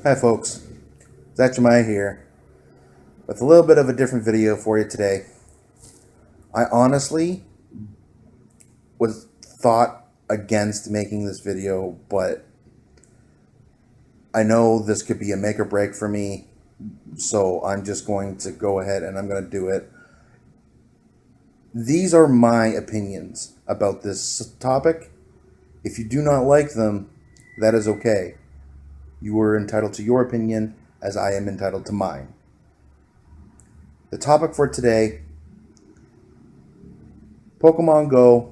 Hi folks, Zerozipziltch here with a little bit of a different video for you today. I honestly was thought against making this video, but I know this could be a make or break for me, so I'm just going to go ahead and I'm going to do it. These are my opinions about this topic. If you do not like them, that is okay. You are entitled to your opinion as I am entitled to mine. The topic for today, Pokemon Go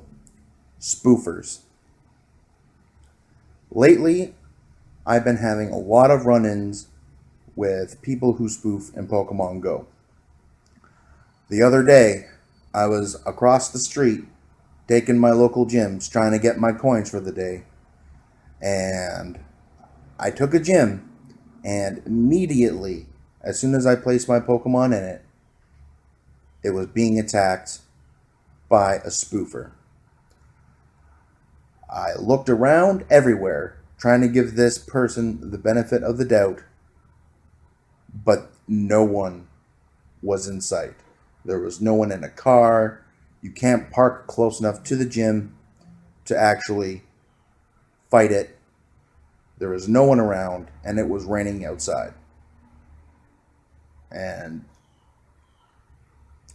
spoofers. Lately, I've been having a lot of run-ins with people who spoof in Pokemon Go. The other day, I was across the street taking my local gyms, trying to get my coins for the day, and I took a gym, and immediately, as soon as I placed my Pokemon in it, it was being attacked by a spoofer. I looked around everywhere, trying to give this person the benefit of the doubt, but no one was in sight. There was no one in a car. You can't park close enough to the gym to actually fight it. There was no one around, and it was raining outside. And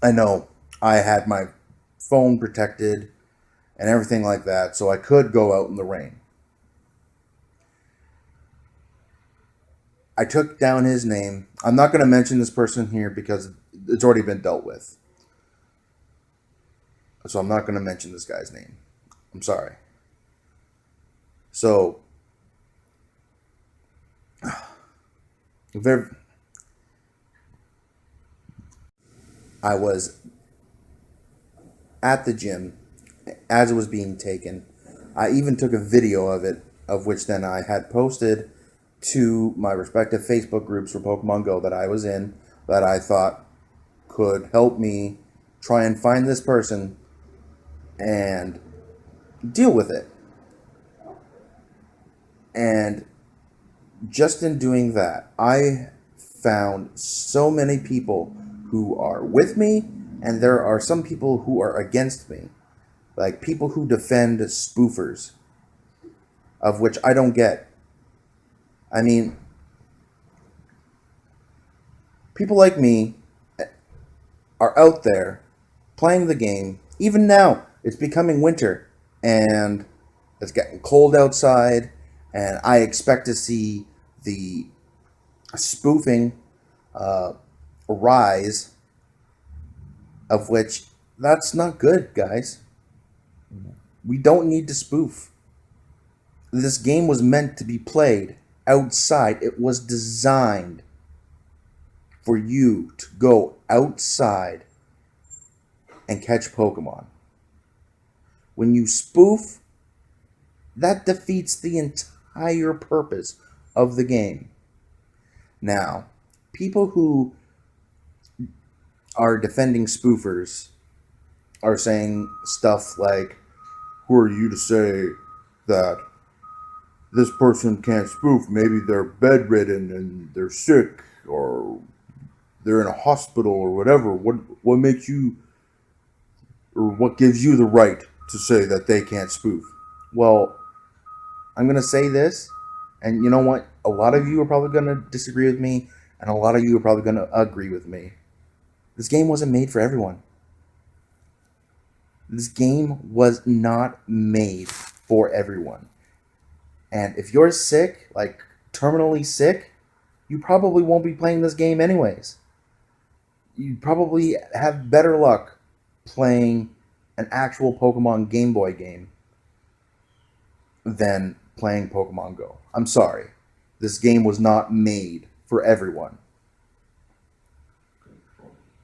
I know I had my phone protected and everything like that, so I could go out in the rain. I took down his name. I'm not going to mention this person here because it's already been dealt with. So I'm not going to mention this guy's name. I'm sorry. So, I was at the gym as it was being taken. I even took a video of it, of which then I had posted to my respective Facebook groups for Pokemon Go that I was in, that I thought could help me try and find this person and deal with it. And just in doing that, I found so many people who are with me, and there are some people who are against me. Like people who defend spoofers, of which I don't get. I mean, people like me are out there playing the game. Even now, it's becoming winter, and it's getting cold outside, and I expect to see the spoofing rise, of which that's not good, guys. We don't need to spoof. This game was meant to be played outside. It was designed for you to go outside and catch Pokemon. When you spoof, that defeats the entire purpose of the game. Now, people who are defending spoofers are saying stuff like, who are you to say that this person can't spoof? Maybe they're bedridden and they're sick, or they're in a hospital, or whatever. What makes you, or what gives you the right to say that they can't spoof? Well, I'm going to say this, and you know what? A lot of you are probably going to disagree with me, and a lot of you are probably going to agree with me. This game wasn't made for everyone. This game was not made for everyone. And if you're sick, like terminally sick, you probably won't be playing this game anyways. You probably have better luck playing an actual Pokemon Game Boy game than playing Pokemon Go. I'm sorry. This game was not made for everyone.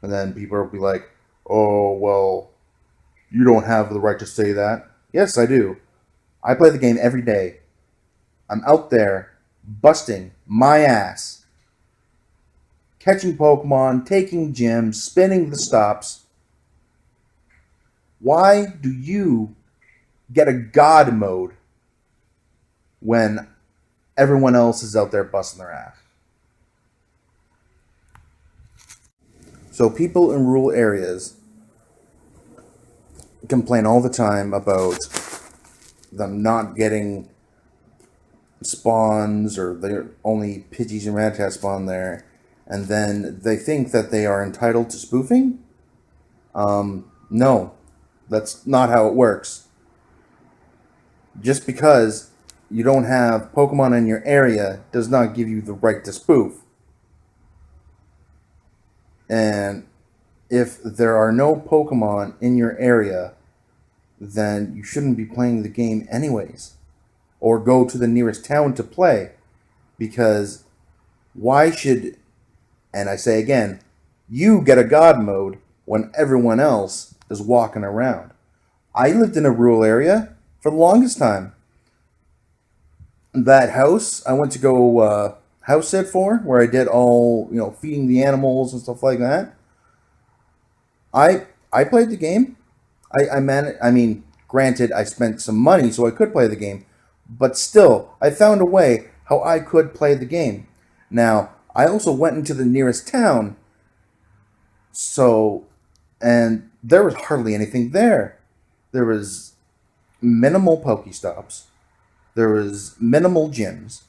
And then people will be like, oh, well, you don't have the right to say that. Yes, I do. I play the game every day. I'm out there busting my ass, catching Pokemon, taking gyms, spinning the stops. Why do you get a God mode when everyone else is out there busting their ass. So people in rural areas complain all the time about them not getting spawns, or they're only Pidgeys and Rattata spawn there, and then they think that they are entitled to spoofing. No, that's not how it works. Just because you don't have Pokemon in your area does not give you the right to spoof. And if there are no Pokemon in your area, then you shouldn't be playing the game anyways. Or go to the nearest town to play. Because why should, and I say again, you get a God mode when everyone else is walking around? I lived in a rural area for the longest time. That house I went to go house sit for, where I did all, feeding the animals and stuff like that. I played the game. I mean, granted, I spent some money so I could play the game, but still, I found a way how I could play the game. Now, I also went into the nearest town, and there was hardly anything there. There was minimal Pokestops. There was minimal gyms.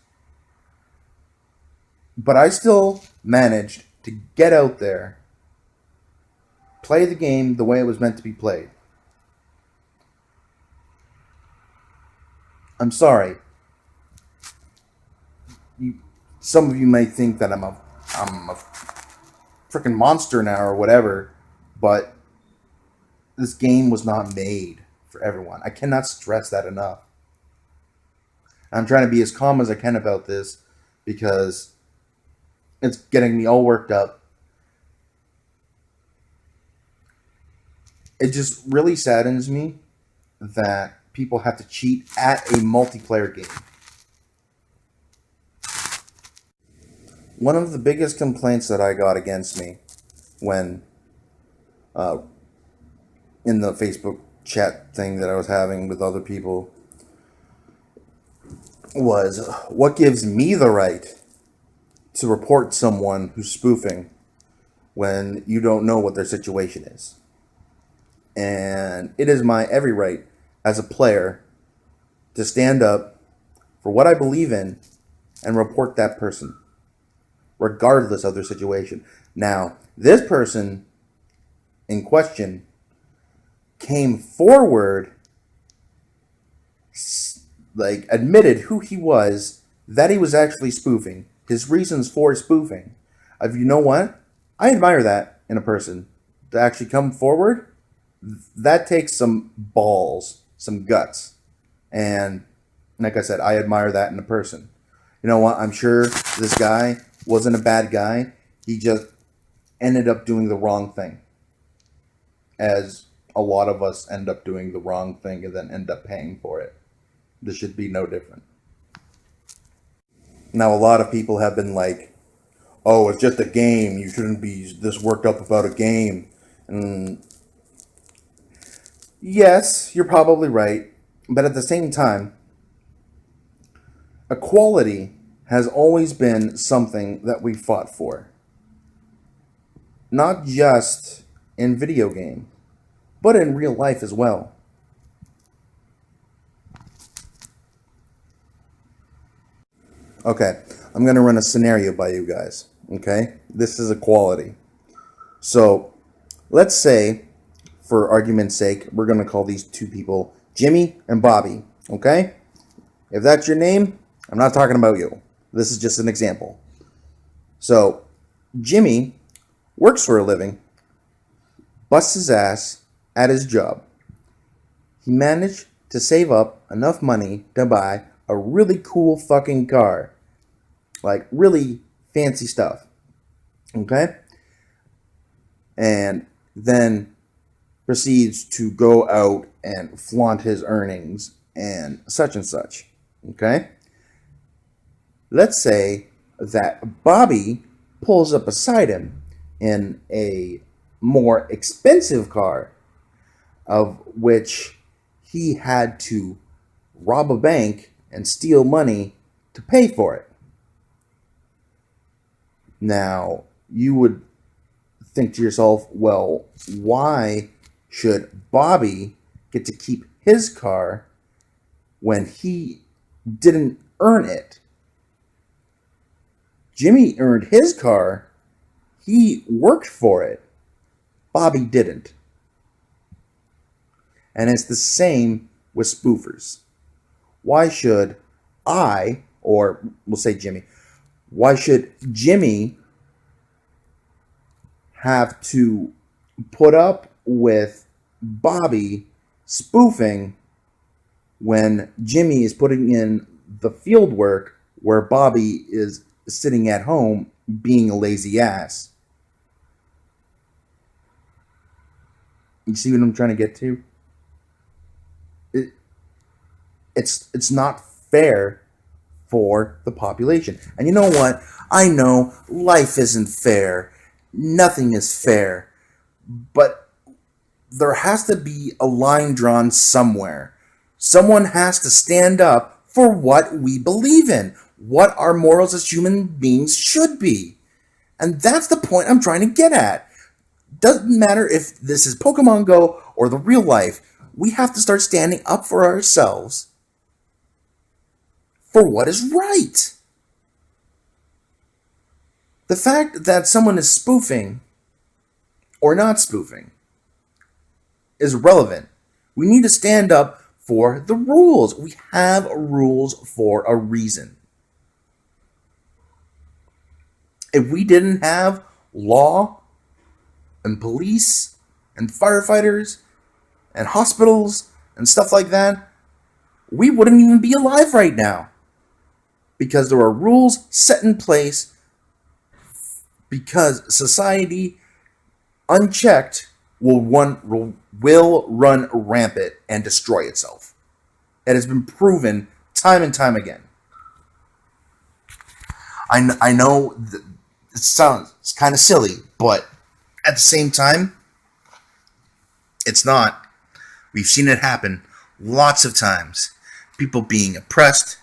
But I still managed to get out there, play the game the way it was meant to be played. I'm sorry. Some of you may think that I'm a freaking monster now or whatever, but this game was not made for everyone. I cannot stress that enough. I'm trying to be as calm as I can about this because it's getting me all worked up. It just really saddens me that people have to cheat at a multiplayer game. One of the biggest complaints that I got against me when in the Facebook chat thing that I was having with other people was, what gives me the right to report someone who's spoofing when you don't know what their situation is? And it is my every right as a player to stand up for what I believe in and report that person, regardless of their situation. Now, this person in question came forward, admitted who he was, that he was actually spoofing, his reasons for spoofing. You know what? I admire that in a person. To actually come forward, that takes some balls, some guts. And like I said, I admire that in a person. You know what? I'm sure this guy wasn't a bad guy. He just ended up doing the wrong thing. As a lot of us end up doing the wrong thing and then end up paying for it. This should be no different. Now, a lot of people have been like, oh, it's just a game. You shouldn't be this worked up about a game. And yes, you're probably right. But at the same time, equality has always been something that we fought for. Not just in video games, but in real life as well. Okay, I'm going to run a scenario by you guys. Okay, this is equality. So, let's say, for argument's sake, we're going to call these two people Jimmy and Bobby. Okay? If that's your name, I'm not talking about you. This is just an example. So, Jimmy works for a living, busts his ass at his job. He managed to save up enough money to buy a really cool fucking car. Like, really fancy stuff. Okay? And then proceeds to go out and flaunt his earnings and such. Okay? Let's say that Bobby pulls up beside him in a more expensive car, of which he had to rob a bank and steal money to pay for it. Now, you would think to yourself, well, why should Bobby get to keep his car when he didn't earn it? Jimmy earned his car. He worked for it. Bobby didn't. And it's the same with spoofers. Why should I, or we'll say Jimmy, why should Jimmy have to put up with Bobby spoofing when Jimmy is putting in the field work where Bobby is sitting at home being a lazy ass? You see what I'm trying to get to? It's not fair for the population. And you know what? I know life isn't fair. Nothing is fair. But there has to be a line drawn somewhere. Someone has to stand up for what we believe in, what our morals as human beings should be. And that's the point I'm trying to get at. Doesn't matter if this is Pokemon Go or the real life. We have to start standing up for ourselves for what is right. The fact that someone is spoofing or not spoofing is relevant. We need to stand up for the rules. We have rules for a reason. If we didn't have law and police and firefighters and hospitals and stuff like that, we wouldn't even be alive right now. Because there are rules set in place, because society, unchecked, will run rampant and destroy itself. It has been proven time and time again. I know it sounds kind of silly, but at the same time, it's not. We've seen it happen lots of times. People being oppressed,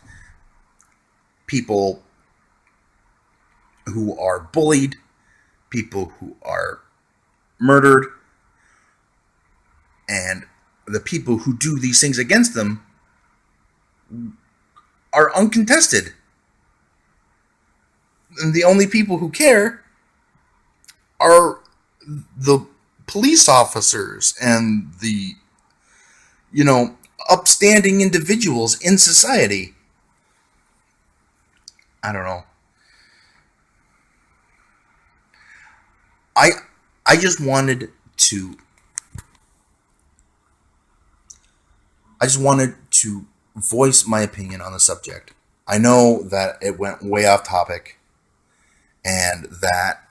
people who are bullied, people who are murdered, and the people who do these things against them are uncontested. And the only people who care are the police officers and the, upstanding individuals in society. I don't know. I just wanted to voice my opinion on the subject. I know that it went way off topic, and that,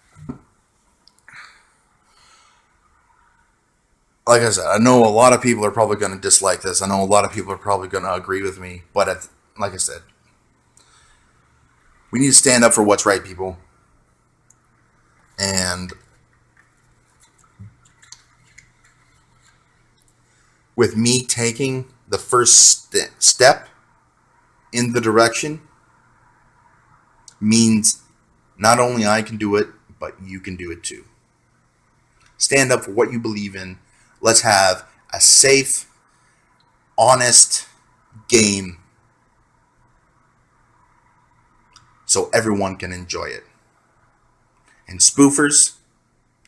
like I said, I know a lot of people are probably going to dislike this. I know a lot of people are probably going to agree with me, but like I said, we need to stand up for what's right, people. And with me taking the first step in the direction means not only I can do it, but you can do it too. Stand up for what you believe in. Let's have a safe, honest game so everyone can enjoy it. And spoofers,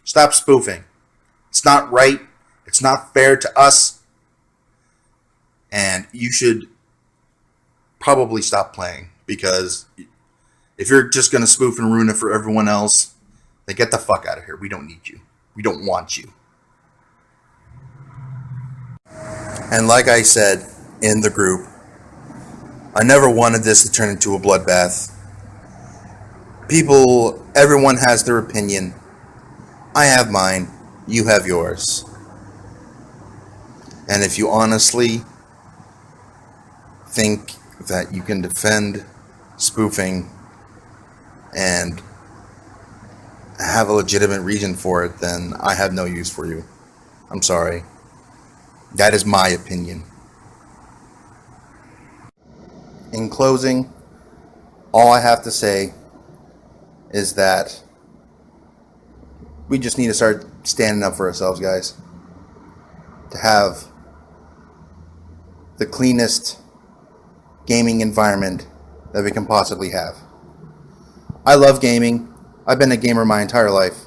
stop spoofing. It's not right. It's not fair to us. And you should probably stop playing, because if you're just going to spoof and ruin it for everyone else, then get the fuck out of here. We don't need you. We don't want you. And like I said in the group, I never wanted this to turn into a bloodbath. Everyone has their opinion. I have mine. You have yours. And if you honestly think that you can defend spoofing and have a legitimate reason for it, then I have no use for you. I'm sorry. That is my opinion. In closing, All I have to say is that we just need to start standing up for ourselves, guys. To have the cleanest gaming environment that we can possibly have. I love gaming. I've been a gamer my entire life.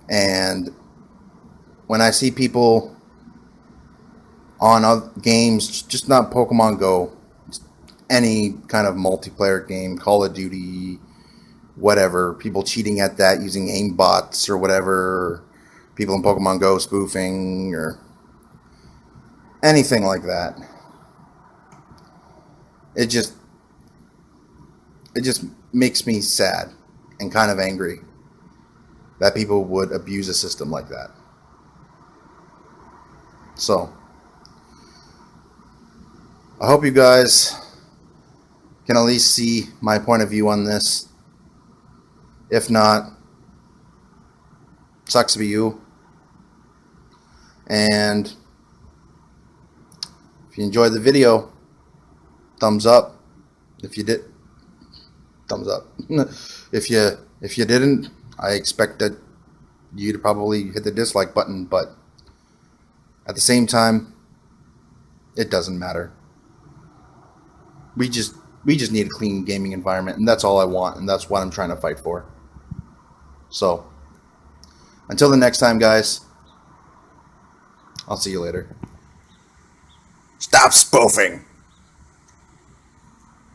And when I see people on other games, just not Pokemon Go, any kind of multiplayer game, Call of Duty, whatever, people cheating at that using aim bots or whatever, people in Pokemon Go spoofing or anything like that. It just makes me sad and kind of angry that people would abuse a system like that. So, I hope you guys can at least see my point of view on this. If not, sucks to be you. And if you enjoyed the video, thumbs up. If you did, thumbs up. if you didn't, I expected you to probably hit the dislike button, but at the same time, it doesn't matter. We just need a clean gaming environment, and that's all I want, and that's what I'm trying to fight for. So, until the next time, guys, I'll see you later. Stop spoofing!